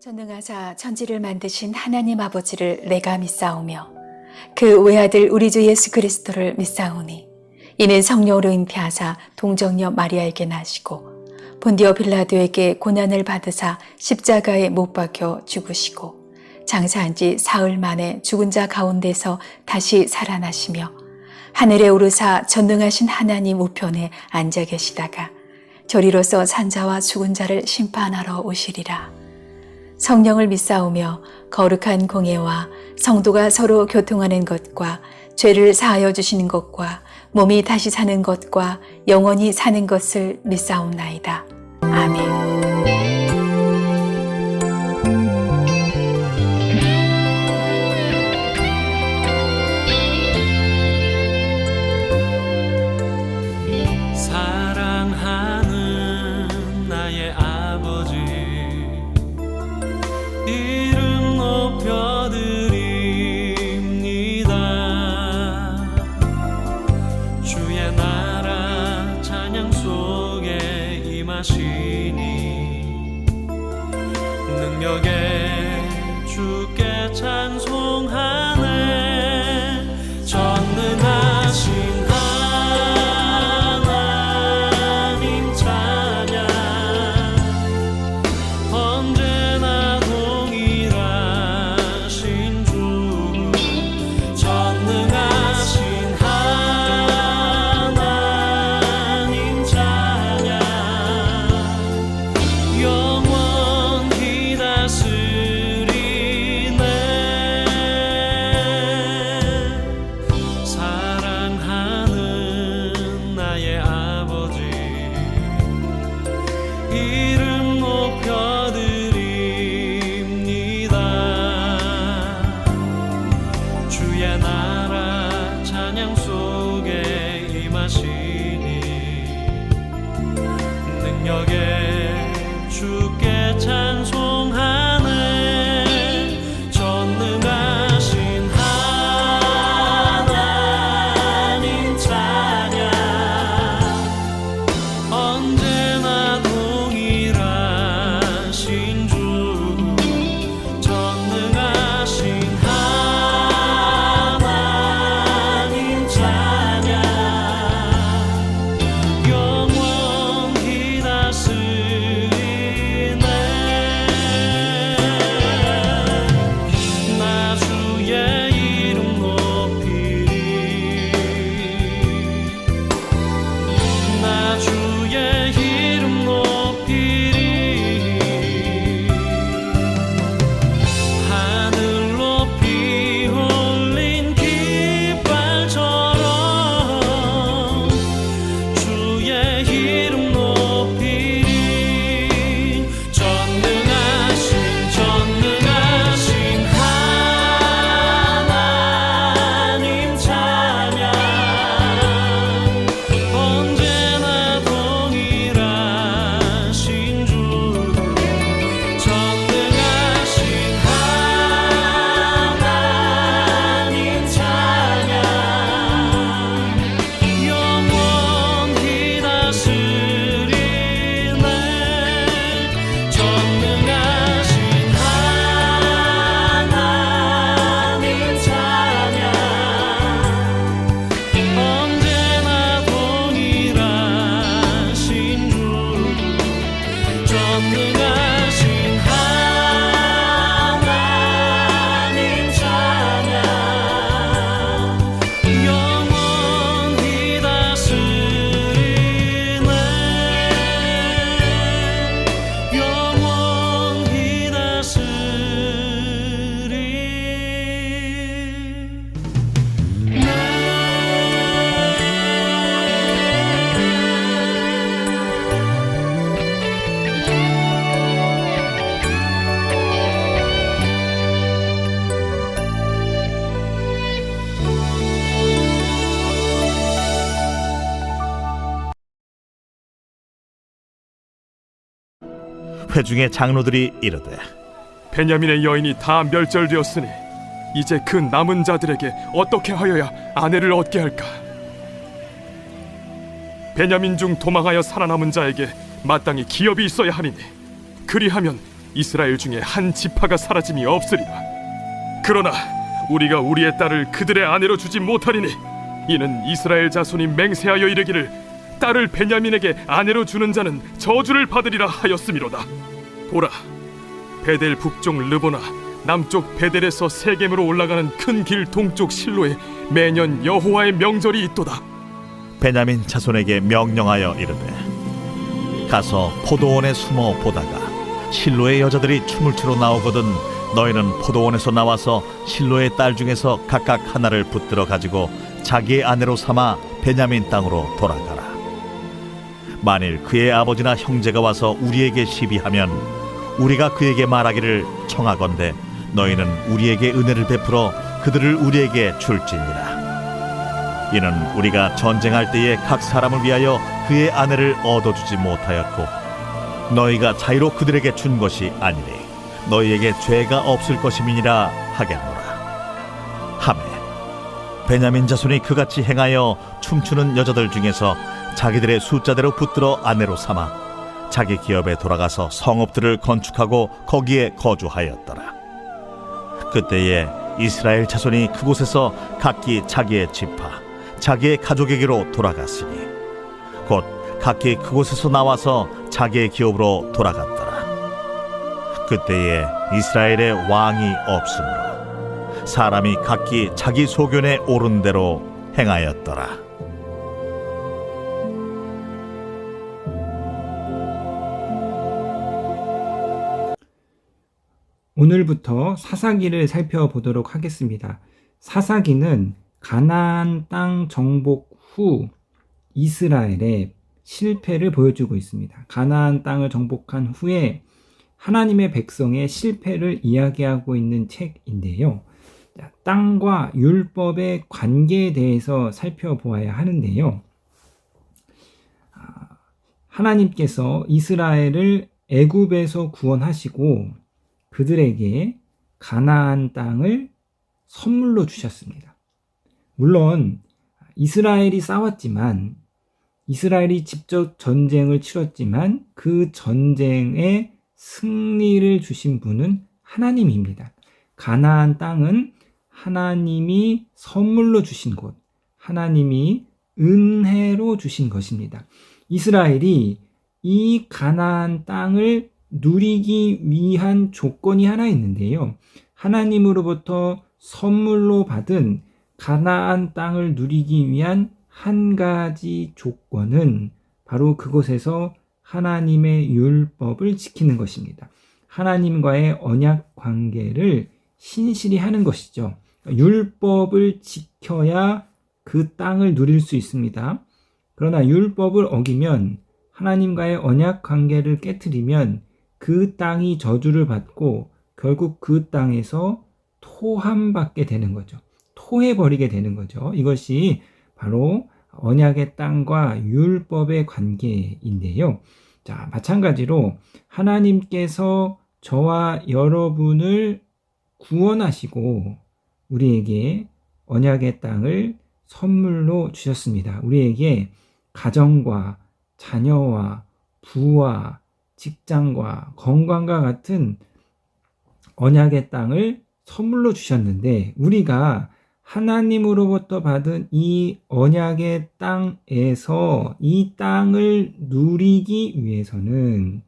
전능하사 천지를 만드신 하나님 아버지를 내가 믿사오며 그 외아들 우리 주 예수 그리스도를 믿사오니 이는 성령으로 잉태하사 동정녀 마리아에게 나시고 본디오 빌라도에게 고난을 받으사 십자가에 못 박혀 죽으시고 장사한 지 사흘 만에 죽은 자 가운데서 다시 살아나시며 하늘에 오르사 전능하신 하나님 우편에 앉아 계시다가 저리로서 산자와 죽은 자를 심판하러 오시리라. 성령을 믿사오며 거룩한 공예와 성도가 서로 교통하는 것과 죄를 사하여 주시는 것과 몸이 다시 사는 것과 영원히 사는 것을 믿사옵나이다. 아멘. 사랑하는 나의 아버지, 이름 높여드립니다. 주의 나라 찬양 속에 임하시니 능력에 주께 찬송하네. 전능하신 하나님 찬양, 언제나 동일하신 주. 전능하신 하나님 찬양, 영원히 다스리네. 사랑하는 나의 아버지, 이름 높여드립니다. 주의 나라 찬양 속에 임하시니 능력에 주께 찬송하네. 전능하신 하나님 찬양, 언제나 동일하신 주. 전능하신 하나님 찬양, 영원히 다스리네. 나 주의 이름 높이리, 나 주의 이름 높이리. 하늘 높이 올린 깃발처럼 주의 이름 높이리. 전능하신 하나님 찬양, 언제나 동일하신 주. 전능하신 하나님 찬양, 영원히 다스리네. 전능하신 하나님 찬양, 언제나 동일하신 주. 전능하신 하나님 찬양, 영원히 다스리네. 영원히 회중의 장로들이 이르되, 베냐민의 여인이 다 멸절되었으니 이제 그 남은 자들에게 어떻게 하여야 아내를 얻게 할까? 베냐민 중 도망하여 살아남은 자에게 마땅히 기업이 있어야 하리니 그리하면 이스라엘 중에 한 지파가 사라짐이 없으리라. 그러나 우리가 우리의 딸을 그들의 아내로 주지 못하리니 이는 이스라엘 자손이 맹세하여 이르기를 딸을 베냐민에게 아내로 주는 자는 저주를 받으리라 하였음이로다. 보라, 베델 북쪽 르보나 남쪽 베델에서 세겜으로 올라가는 큰 길 동쪽 실로에 매년 여호와의 명절이 있도다. 베냐민 자손에게 명령하여 이르되 가서 포도원에 숨어 보다가 실로의 여자들이 춤을 추러 나오거든 너희는 포도원에서 나와서 실로의 딸 중에서 각각 하나를 붙들어 가지고 자기의 아내로 삼아 베냐민 땅으로 돌아가라. 만일 그의 아버지나 형제가 와서 우리에게 시비하면 우리가 그에게 말하기를 청하건대 너희는 우리에게 은혜를 베풀어 그들을 우리에게 줄지니라. 이는 우리가 전쟁할 때에 각 사람을 위하여 그의 아내를 얻어주지 못하였고 너희가 자유로 그들에게 준 것이 아니니 너희에게 죄가 없을 것임이니라 하겠노라. 하매 베냐민 자손이 그같이 행하여 춤추는 여자들 중에서 자기들의 숫자대로 붙들어 아내로 삼아 자기 기업에 돌아가서 성읍들을 건축하고 거기에 거주하였더라. 그때에 이스라엘 자손이 그곳에서 각기 자기의 지파 자기의 가족에게로 돌아갔으니 곧 각기 그곳에서 나와서 자기의 기업으로 돌아갔더라. 그때에 이스라엘에 왕이 없으므로 사람이 각기 자기 소견에 옳은 대로 행하였더라. 오늘부터 사사기를 살펴보도록 하겠습니다. 사사기는 가나안 땅 정복 후 이스라엘의 실패를 보여주고 있습니다. 가나안 땅을 정복한 후에 하나님의 백성의 실패를 이야기하고 있는 책인데요. 땅과 율법의 관계에 대해서 살펴보아야 하는데요. 하나님께서 이스라엘을 애굽에서 구원하시고 그들에게 가나안 땅을 선물로 주셨습니다. 물론 이스라엘이 싸웠지만 이스라엘이 직접 전쟁을 치렀지만 그 전쟁에 승리를 주신 분은 하나님입니다. 가나안 땅은 하나님이 선물로 주신 곳, 하나님이 은혜로 주신 것입니다. 이스라엘이 이 가나안 땅을 누리기 위한 조건이 하나 있는데요. 하나님으로부터 선물로 받은 가나안 땅을 누리기 위한 한 가지 조건은 바로 그곳에서 하나님의 율법을 지키는 것입니다. 하나님과의 언약 관계를 신실히 하는 것이죠. 율법을 지켜야 그 땅을 누릴 수 있습니다. 그러나 율법을 어기면 하나님과의 언약 관계를 깨트리면 그 땅이 저주를 받고 결국 그 땅에서 토함받게 되는 거죠. 토해버리게 되는 거죠. 이것이 바로 언약의 땅과 율법의 관계인데요. 자, 마찬가지로 하나님께서 저와 여러분을 구원하시고 우리에게 언약의 땅을 선물로 주셨습니다. 우리에게 가정과 자녀와 부와 직장과 건강과 같은 언약의 땅을 선물로 주셨는데 우리가 하나님으로부터 받은 이 언약의 땅에서 이 땅을 누리기 위해서는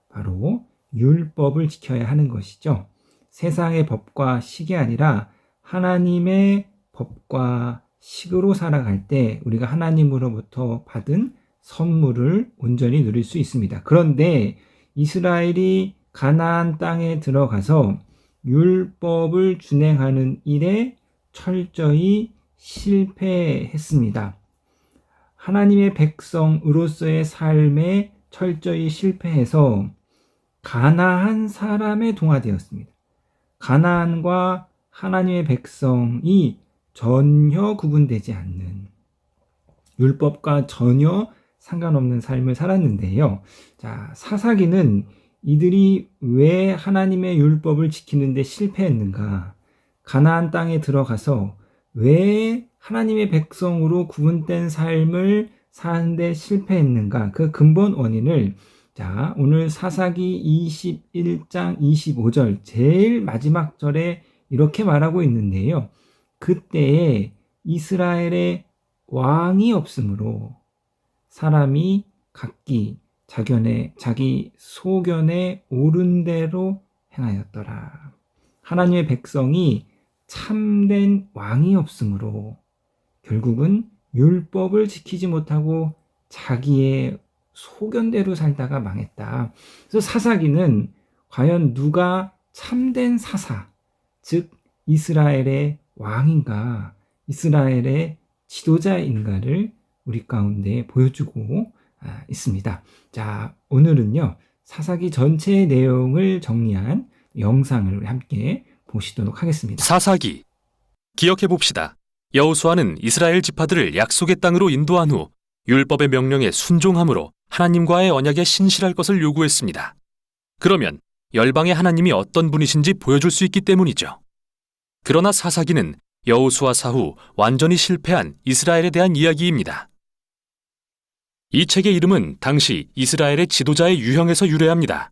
바로 율법을 지켜야 하는 것이죠. 세상의 법과 식이 아니라 하나님의 법과 식으로 살아갈 때 우리가 하나님으로부터 받은 선물을 온전히 누릴 수 있습니다. 그런데 이스라엘이 가나안 땅에 들어가서 율법을 준행하는 일에 철저히 실패했습니다. 하나님의 백성으로서의 삶에 철저히 실패해서 가나안 사람에 동화되었습니다. 가나안과 하나님의 백성이 전혀 구분되지 않는 율법과 전혀 상관없는 삶을 살았는데요. 자, 사사기는 이들이 왜 하나님의 율법을 지키는데 실패했는가? 가나안 땅에 들어가서 왜 하나님의 백성으로 구분된 삶을 사는데 실패했는가? 그 근본 원인을 자, 오늘 사사기 21장 25절 제일 마지막 절에 이렇게 말하고 있는데요. 그때에 이스라엘에 왕이 없으므로 사람이 각기 자기 소견에 옳은 대로 행하였더라. 하나님의 백성이 참된 왕이 없으므로 결국은 율법을 지키지 못하고 자기의 소견대로 살다가 망했다. 그래서 사사기는 과연 누가 참된 사사, 즉 이스라엘의 왕인가, 이스라엘의 지도자인가를 우리 가운데 보여주고 있습니다. 자, 오늘은요, 사사기 전체의 내용을 정리한 영상을 우리 함께 보시도록 하겠습니다. 사사기. 기억해 봅시다. 여호수아는 이스라엘 지파들을 약속의 땅으로 인도한 후 율법의 명령에 순종함으로 하나님과의 언약에 신실할 것을 요구했습니다. 그러면 열방의 하나님이 어떤 분이신지 보여줄 수 있기 때문이죠. 그러나 사사기는 여호수아 사후 완전히 실패한 이스라엘에 대한 이야기입니다. 이 책의 이름은 당시 이스라엘의 지도자의 유형에서 유래합니다.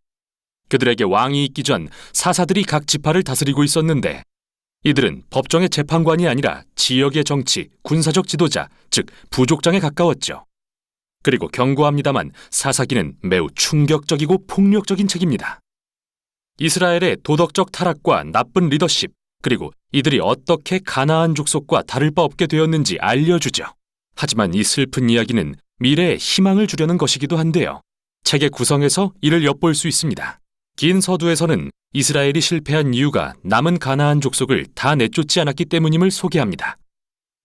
그들에게 왕이 있기 전 사사들이 각 지파를 다스리고 있었는데 이들은 법정의 재판관이 아니라 지역의 정치, 군사적 지도자, 즉 부족장에 가까웠죠. 그리고 경고합니다만 사사기는 매우 충격적이고 폭력적인 책입니다. 이스라엘의 도덕적 타락과 나쁜 리더십, 그리고 이들이 어떻게 가나안 족속과 다를 바 없게 되었는지 알려주죠. 하지만 이 슬픈 이야기는 미래에 희망을 주려는 것이기도 한데요. 책의 구성에서 이를 엿볼 수 있습니다. 긴 서두에서는 이스라엘이 실패한 이유가 남은 가나안 족속을 다 내쫓지 않았기 때문임을 소개합니다.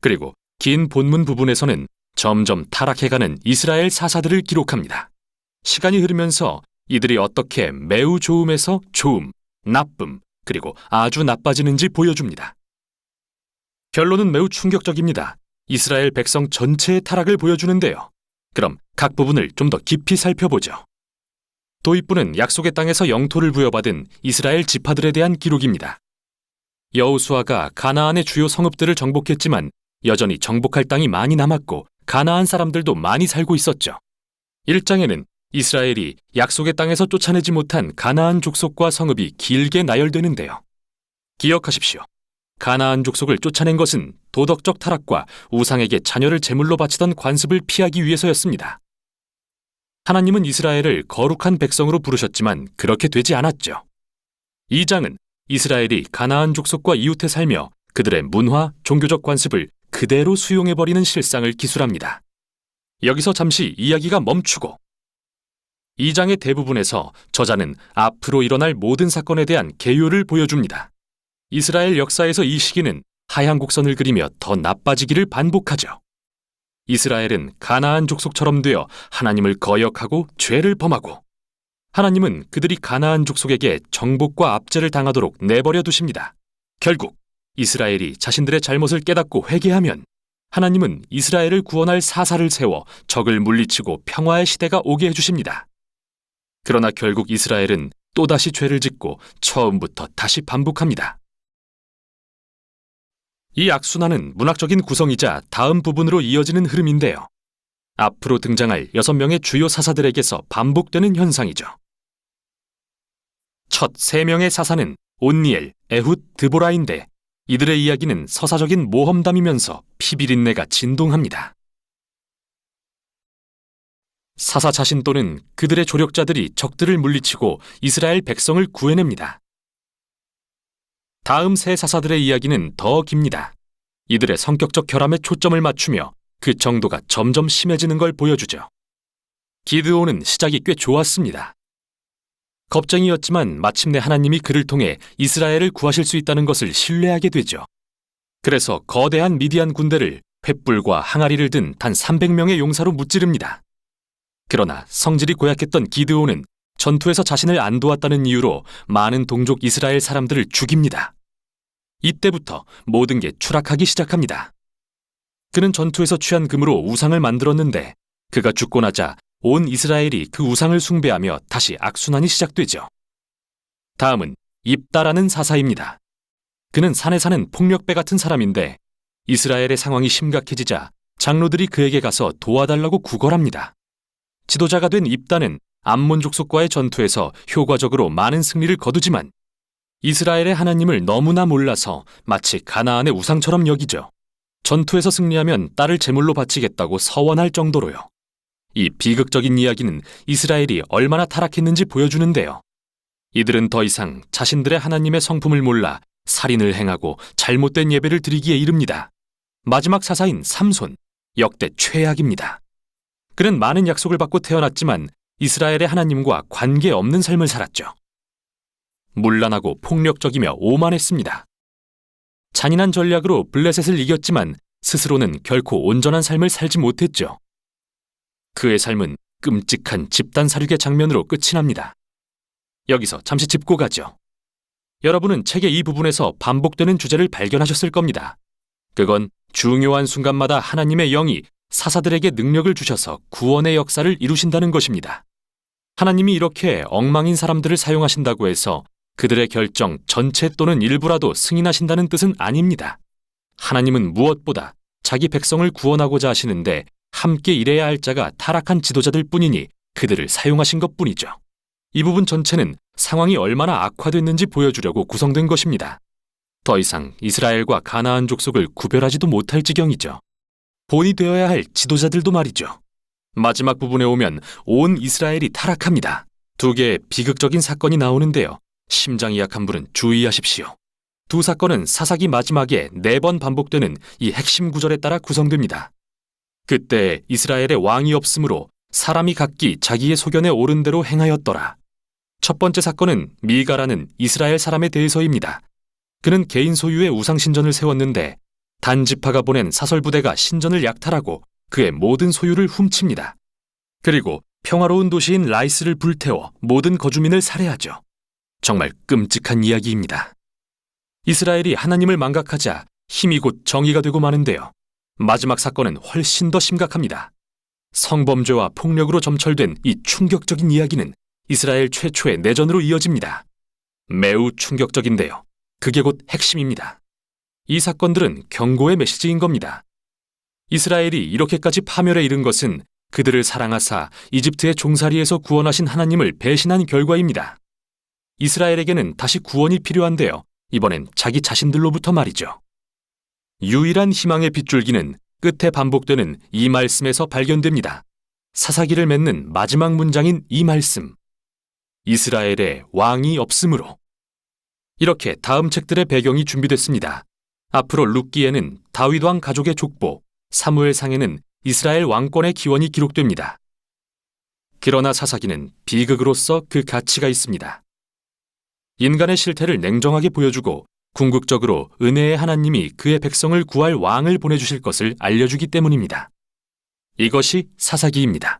그리고 긴 본문 부분에서는 점점 타락해가는 이스라엘 사사들을 기록합니다. 시간이 흐르면서 이들이 어떻게 매우 좋음에서 좋음, 나쁨, 그리고 아주 나빠지는지 보여줍니다. 결론은 매우 충격적입니다. 이스라엘 백성 전체의 타락을 보여주는데요. 그럼 각 부분을 좀 더 깊이 살펴보죠. 도입부는 약속의 땅에서 영토를 부여받은 이스라엘 지파들에 대한 기록입니다. 여호수아가 가나안의 주요 성읍들을 정복했지만 여전히 정복할 땅이 많이 남았고 가나안 사람들도 많이 살고 있었죠. 1장에는 이스라엘이 약속의 땅에서 쫓아내지 못한 가나안 족속과 성읍이 길게 나열되는데요. 기억하십시오. 가나안 족속을 쫓아낸 것은 도덕적 타락과 우상에게 자녀를 제물로 바치던 관습을 피하기 위해서였습니다. 하나님은 이스라엘을 거룩한 백성으로 부르셨지만 그렇게 되지 않았죠. 2장은 이스라엘이 가나안 족속과 이웃해 살며 그들의 문화, 종교적 관습을 그대로 수용해버리는 실상을 기술합니다. 여기서 잠시 이야기가 멈추고 2장의 대부분에서 저자는 앞으로 일어날 모든 사건에 대한 개요를 보여줍니다. 이스라엘 역사에서 이 시기는 하향 곡선을 그리며 더 나빠지기를 반복하죠. 이스라엘은 가나안 족속처럼 되어 하나님을 거역하고 죄를 범하고 하나님은 그들이 가나안 족속에게 정복과 압제를 당하도록 내버려 두십니다. 결국 이스라엘이 자신들의 잘못을 깨닫고 회개하면 하나님은 이스라엘을 구원할 사사를 세워 적을 물리치고 평화의 시대가 오게 해주십니다. 그러나 결국 이스라엘은 또다시 죄를 짓고 처음부터 다시 반복합니다. 이 악순환은 문학적인 구성이자 다음 부분으로 이어지는 흐름인데요. 앞으로 등장할 6명의 주요 사사들에게서 반복되는 현상이죠. 첫 3명의 사사는 온니엘, 에훗, 드보라인데 이들의 이야기는 서사적인 모험담이면서 피비린내가 진동합니다. 사사 자신 또는 그들의 조력자들이 적들을 물리치고 이스라엘 백성을 구해냅니다. 다음 세 사사들의 이야기는 더 깁니다. 이들의 성격적 결함에 초점을 맞추며 그 정도가 점점 심해지는 걸 보여주죠. 기드온은 시작이 꽤 좋았습니다. 겁쟁이였지만 마침내 하나님이 그를 통해 이스라엘을 구하실 수 있다는 것을 신뢰하게 되죠. 그래서 거대한 미디안 군대를 횃불과 항아리를 든 단 300명의 용사로 무찌릅니다. 그러나 성질이 고약했던 기드온은 전투에서 자신을 안 도왔다는 이유로 많은 동족 이스라엘 사람들을 죽입니다. 이때부터 모든 게 추락하기 시작합니다. 그는 전투에서 취한 금으로 우상을 만들었는데 그가 죽고 나자 온 이스라엘이 그 우상을 숭배하며 다시 악순환이 시작되죠. 다음은 입다라는 사사입니다. 그는 산에 사는 폭력배 같은 사람인데 이스라엘의 상황이 심각해지자 장로들이 그에게 가서 도와달라고 구걸합니다. 지도자가 된 입다는 암몬 족속과의 전투에서 효과적으로 많은 승리를 거두지만 이스라엘의 하나님을 너무나 몰라서 마치 가나안의 우상처럼 여기죠. 전투에서 승리하면 딸을 제물로 바치겠다고 서원할 정도로요. 이 비극적인 이야기는 이스라엘이 얼마나 타락했는지 보여주는데요. 이들은 더 이상 자신들의 하나님의 성품을 몰라 살인을 행하고 잘못된 예배를 드리기에 이릅니다. 마지막 사사인 삼손, 역대 최악입니다. 그는 많은 약속을 받고 태어났지만 이스라엘의 하나님과 관계없는 삶을 살았죠. 문란하고 폭력적이며 오만했습니다. 잔인한 전략으로 블레셋을 이겼지만 스스로는 결코 온전한 삶을 살지 못했죠. 그의 삶은 끔찍한 집단 살육의 장면으로 끝이 납니다. 여기서 잠시 짚고 가죠. 여러분은 책의 이 부분에서 반복되는 주제를 발견하셨을 겁니다. 그건 중요한 순간마다 하나님의 영이 사사들에게 능력을 주셔서 구원의 역사를 이루신다는 것입니다. 하나님이 이렇게 엉망인 사람들을 사용하신다고 해서 그들의 결정 전체 또는 일부라도 승인하신다는 뜻은 아닙니다. 하나님은 무엇보다 자기 백성을 구원하고자 하시는데 함께 일해야 할 자가 타락한 지도자들 뿐이니 그들을 사용하신 것뿐이죠. 이 부분 전체는 상황이 얼마나 악화됐는지 보여주려고 구성된 것입니다. 더 이상 이스라엘과 가나안 족속을 구별하지도 못할 지경이죠. 본이 되어야 할 지도자들도 말이죠. 마지막 부분에 오면 온 이스라엘이 타락합니다. 두 개의 비극적인 사건이 나오는데요. 심장이 약한 분은 주의하십시오. 두 사건은 사사기 마지막에 4번 반복되는 이 핵심 구절에 따라 구성됩니다. 그때 이스라엘의 왕이 없으므로 사람이 각기 자기의 소견에 옳은 대로 행하였더라. 첫 번째 사건은 미가라는 이스라엘 사람에 대해서입니다. 그는 개인 소유의 우상신전을 세웠는데 단지파가 보낸 사설부대가 신전을 약탈하고 그의 모든 소유를 훔칩니다. 그리고 평화로운 도시인 라이스를 불태워 모든 거주민을 살해하죠. 정말 끔찍한 이야기입니다. 이스라엘이 하나님을 망각하자 힘이 곧 정의가 되고 마는데요. 마지막 사건은 훨씬 더 심각합니다. 성범죄와 폭력으로 점철된 이 충격적인 이야기는 이스라엘 최초의 내전으로 이어집니다. 매우 충격적인데요. 그게 곧 핵심입니다. 이 사건들은 경고의 메시지인 겁니다. 이스라엘이 이렇게까지 파멸에 이른 것은 그들을 사랑하사 이집트의 종살이에서 구원하신 하나님을 배신한 결과입니다. 이스라엘에게는 다시 구원이 필요한데요. 이번엔 자기 자신들로부터 말이죠. 유일한 희망의 빗줄기는 끝에 반복되는 이 말씀에서 발견됩니다. 사사기를 맺는 마지막 문장인 이 말씀. 이스라엘에 왕이 없으므로. 이렇게 다음 책들의 배경이 준비됐습니다. 앞으로 룻기에는 다윗 왕 가족의 족보, 사무엘상에는 이스라엘 왕권의 기원이 기록됩니다. 그러나 사사기는 비극으로서 그 가치가 있습니다. 인간의 실태를 냉정하게 보여주고 궁극적으로 은혜의 하나님이 그의 백성을 구할 왕을 보내주실 것을 알려주기 때문입니다. 이것이 사사기입니다.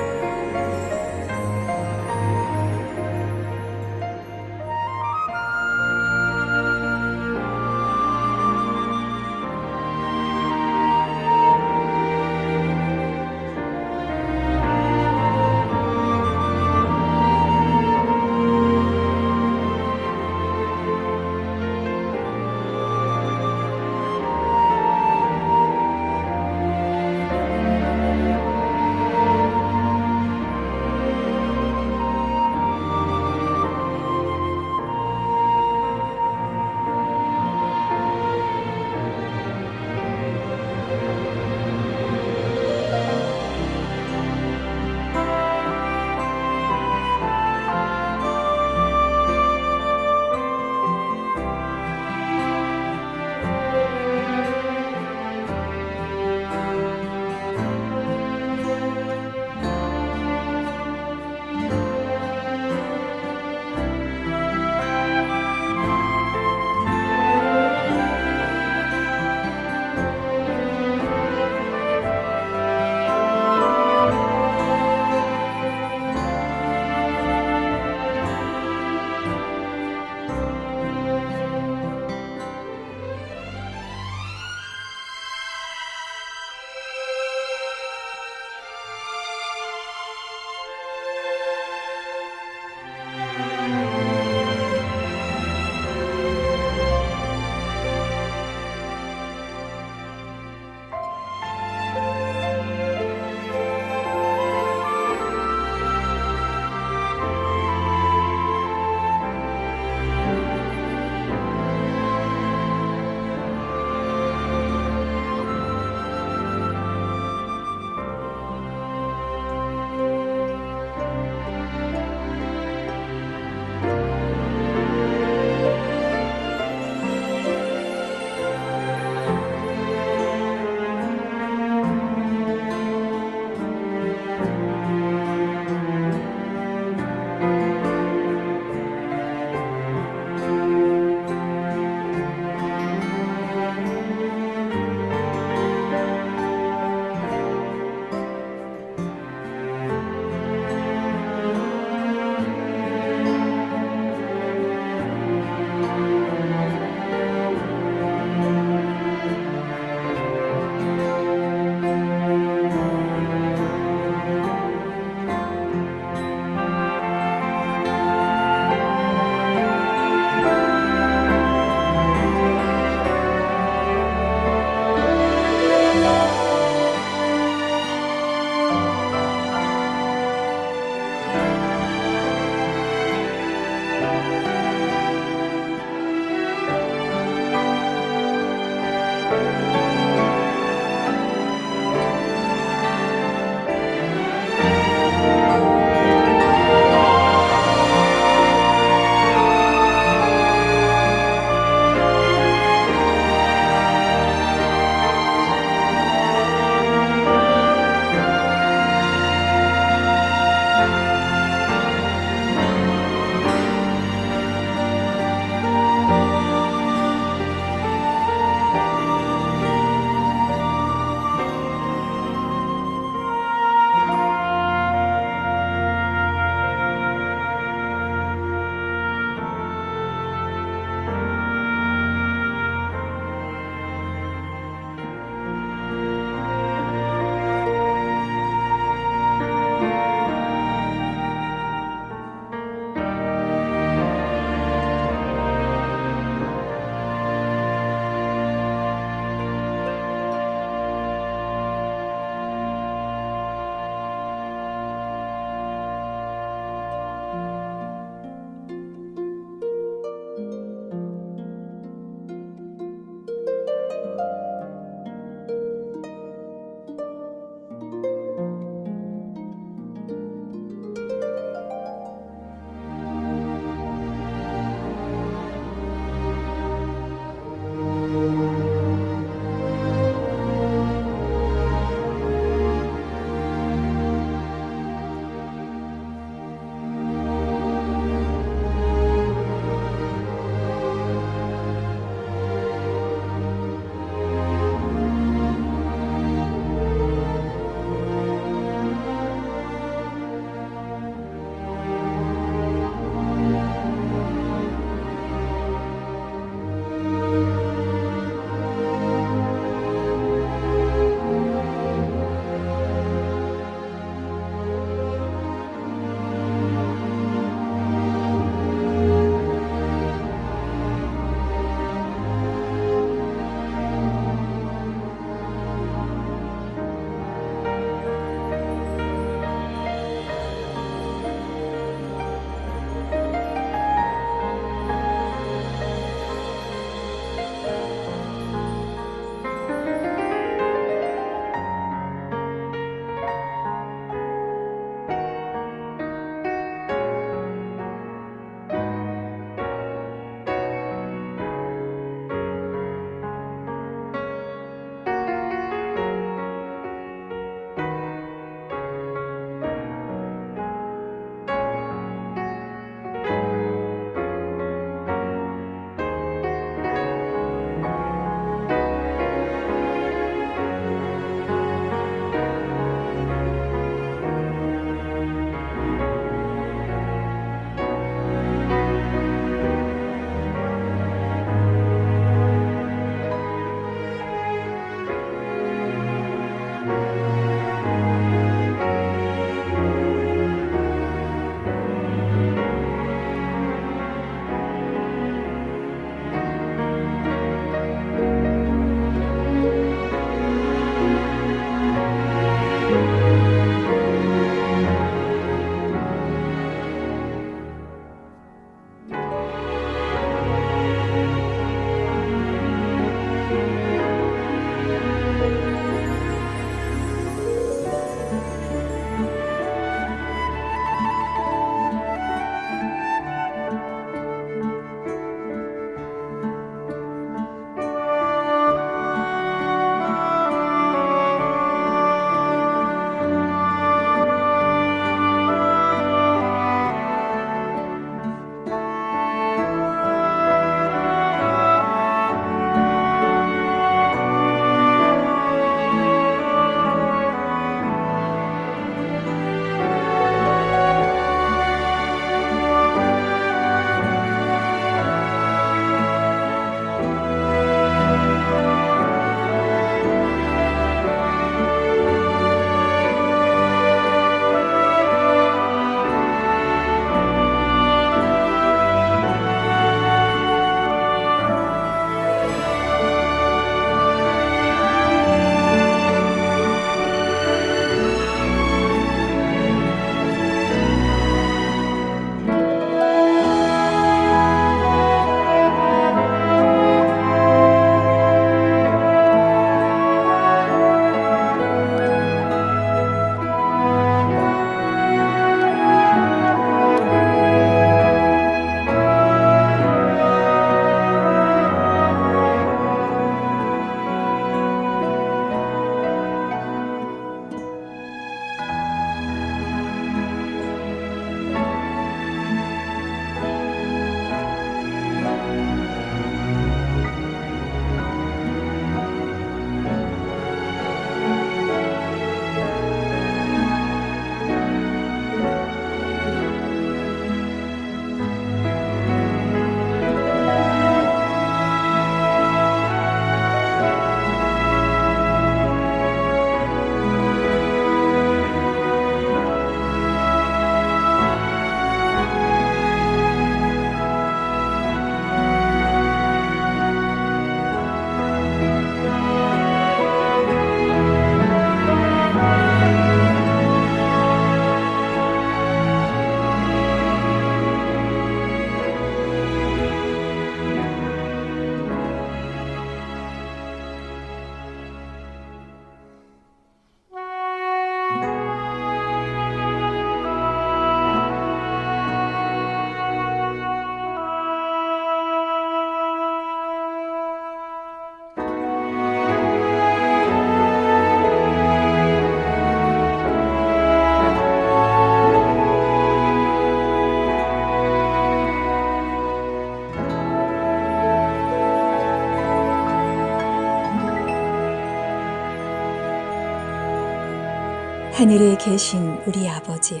하늘에 계신 우리 아버지여,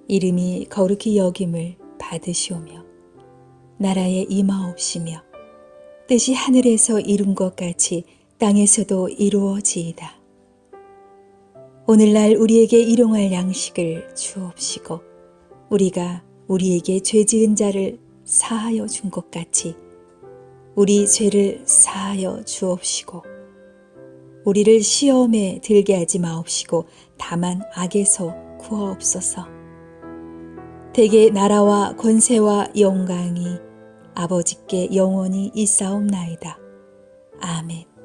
이름이 거룩히 여김을 받으시오며 나라에 임하옵시며 뜻이 하늘에서 이룬 것 같이 땅에서도 이루어지이다. 오늘날 우리에게 일용할 양식을 주옵시고 우리가 우리에게 죄 지은 자를 사하여 준 것 같이 우리 죄를 사하여 주옵시고 우리를 시험에 들게 하지 마옵시고 다만 악에서 구하옵소서. 대개 나라와 권세와 영광이 아버지께 영원히 있사옵나이다. 아멘.